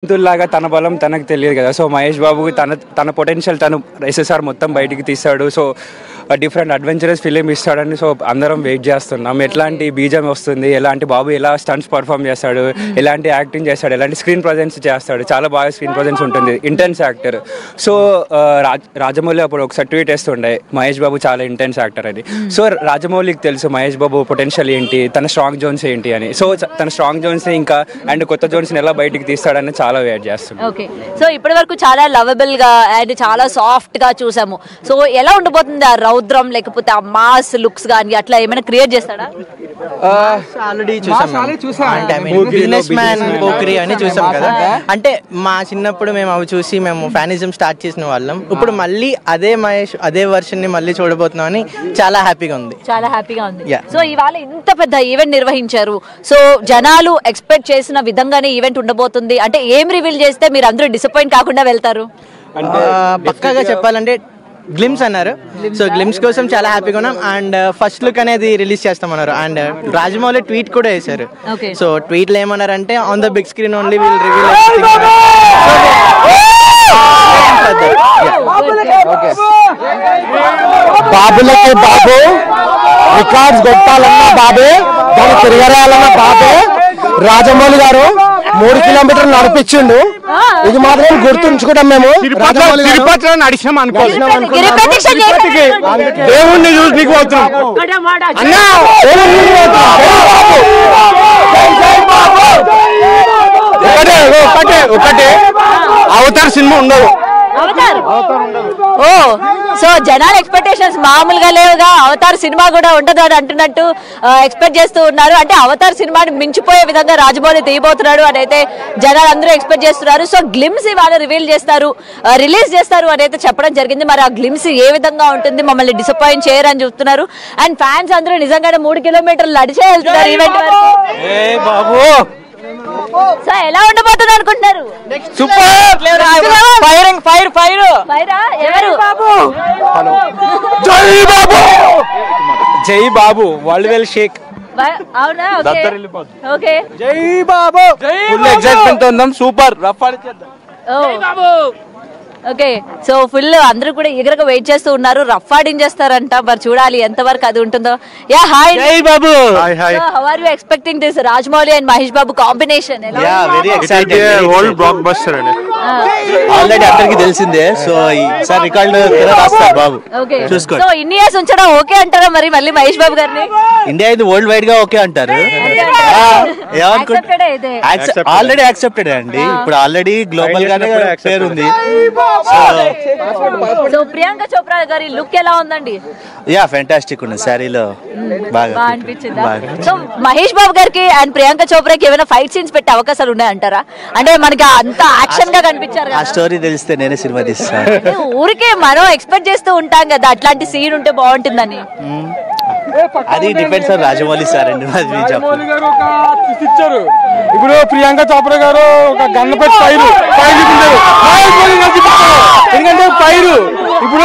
లాగా తన బలం తనకు తెలియదు కదా. సో మహేష్ బాబు తన పొటెన్షియల్ తను ఎస్ఎస్ఆర్ మొత్తం బయటికి తీస్తాడు. సో డిఫరెంట్ అడ్వెంచరస్ ఫిలిం ఇస్తాడని సో అందరం వెయిట్ చేస్తున్నాం. ఎలాంటి బీజం వస్తుంది, ఎలాంటి బాబు ఎలా స్టంట్స్ పర్ఫామ్ చేస్తాడు, ఎలాంటి యాక్టింగ్ చేస్తాడు, ఎలాంటి స్క్రీన్ ప్రజెన్స్ చేస్తాడు. చాలా బాగా స్క్రీన్ ప్రజెన్స్ ఉంటుంది, ఇంటెన్స్ యాక్టర్. సో రాజమౌళి అప్పుడు ఒకసారి ట్వీట్ వేస్తుండే మహేష్ బాబు చాలా ఇంటెన్స్ యాక్టర్ అని. సో రాజమౌళికి తెలుసు మహేష్ బాబు పొటెన్షియల్ ఏంటి, తన స్ట్రాంగ్ జోన్స్ ఏంటి అని. సో తన స్ట్రాంగ్ జోన్స్ ఇంకా అండ్ కొత్త జోన్స్ని ఎలా బయటికి తీస్తాడని చాలా వెయిట్ చేస్తున్నాం. ఓకే, సో ఇప్పటి వరకు చాలా లవబుల్ గా అండ్ చాలా సాఫ్ట్ గా చూసాము. సో ఎలా ఉండబోతుంది ఆ రౌద్రం లేకపోతే ఆ మాస్ లుక్స్ గానీ అట్లా ఏమైనా క్రియేట్ చేస్తాడా? ఆల్రెడీ బిజినెస్ మ్యాన్ పోక్రీ అని చూసాం కదా. అంటే మా చిన్నప్పుడు మేము అవి చూసి మేము ఫ్యానిజం స్టార్ట్ చేసిన వాళ్ళం. ఇప్పుడు మళ్ళీ అదే మహేష్ అదే వర్షన్ ని మళ్ళీ చూడబోతున్నాం అని చాలా హ్యాపీగా ఉంది. సో ఇవాళ ఇంత పెద్ద ఈవెంట్ నిర్వహించారు. సో జనాలు ఎక్స్పెక్ట్ చేసిన విధంగానే ఈవెంట్ ఉండబోతుంది అంటే ఏం రివీల్ చేస్తే మీరు అందరూ డిసప్పాయింట్ కాకుండా వెళ్తారు? పక్కాగా చెప్పాలంటే గ్లిమ్స్ అన్నారు. సో గ్లిమ్స్ కోసం చాలా హ్యాపీగా ఉన్నాం. అండ్ ఫస్ట్ లుక్ అనేది రిలీజ్ చేస్తామన్నారు. అండ్ రాజమౌళి ట్వీట్ కూడా వేశారు. సో ట్వీట్ లో ఏమన్నారంటే on the big screen only will reveal బాబులకి బాబు రికార్డ్స్ కొట్టాలన్నా బాబే, దాన్ని తిరగరాయాలన్నా బాబే. రాజమౌళి గారు 3 కిలోమీటర్లు నడిపించిండు. ఇది మాత్రం గుర్తుంచుకుంటాం మేము. తిరుపతిలో నడిచాం అనుకో, దేవుణ్ణి చూసి నీకు ఒకటే అవతార్ సినిమా ఉండదు. ఓ, సో జనాల ఎక్స్పెక్టేషన్స్ మామూలుగా లేవుగా. అవతార్ సినిమా కూడా ఉండదు అని అంటున్నట్టు ఎక్స్పెక్ట్ చేస్తూ ఉన్నారు. అంటే అవతార్ సినిమాని మించిపోయే విధంగా రాజమౌళి తీయబోతున్నాడు అని అయితే జనాలు అందరూ ఎక్స్పెక్ట్ చేస్తున్నారు. సో గ్లిమ్స్ ఇవాళ రిలీజ్ చేస్తారు అని అయితే చెప్పడం జరిగింది. మరి ఆ గ్లిమ్స్ ఏ విధంగా ఉంటుంది, మమ్మల్ని డిసప్పాయింట్ చేయరని చెప్తున్నారు. అండ్ ఫ్యాన్స్ అందరూ నిజంగానే 3 కిలోమీటర్లు నడిచే వెళ్తున్నారు ఈవెంట్ వరకు. సో ఎలా ఉండబోతుంది అనుకుంటున్నారు? జై బాబు వరల్డ్ వెల్ షేక్. అవునా? ఓకే, జై బాబు. ఫుల్ ఎక్సైట్మెంట్ ఉందాం. సూపర్ రఫ్ ఆడిచేద్దాం. ఓకే, సో ఫుల్ అందరూ కూడా ఎగరగా వెయిట్ చేస్తూ ఉన్నారు. రఫ్ ఆడించేస్తారంట, మరి చూడాలి ఎంతవరకు అది ఉంటుందో. యా హాయ్ బాబు. How are you expecting this Rajamouli and Mahesh Babu combination? Very excited. World blockbuster అండి. ఆల్రెడీ అందరికి తెలిసిందే. సో ఈసారి రికార్డు రాస్తారు బాబు. సో ఇన్ని ఇయర్స్ ఉంచడం ఓకే అంటారా మరి మళ్ళీ మహేష్ బాబు గారిని? ఇండియా ఇది వరల్డ్ వైడ్ గా ఓకే అంటారు. ఆల్రెడీ యాక్సెప్టెడ్ అండి. ఇప్పుడు ఆల్రెడీ గ్లోబల్ గానే పేరు ఉంది. సో ప్రియాంక చోప్రా గారి లుక్ ఎలా ఉందండి? యా ఫ్యాంటాస్టిక్ ఉంది. శారీలో బాగా అనిపించిందా? సో మహేష్ బాబు గారికి అండ్ ప్రియాంక చోప్రాకి ఏమైనా ఫైట్ సీన్స్ పెట్టే అవకాశాలు ఉన్నాయంటారా? అంటే మనకి అంత యాక్షన్ గా కనిపించారు. ఆ స్టోరీ తెలిస్తే నేనే సినిమా తీస్తాను. ఊరికే మనం ఎక్స్పెక్ట్ చేస్తూ ఉంటాం కదా అట్లాంటి సీన్ ఉంటే బాగుంటుందని. అది డిపెండ్స్ ఆన్ రాజమౌళి సార్ అండి. ఇప్పుడు ప్రియాంక చోప్రా గారు ఒక గన్నపతి ఫైర్ ఎందుకంటే ఫైర్ ఇప్పుడు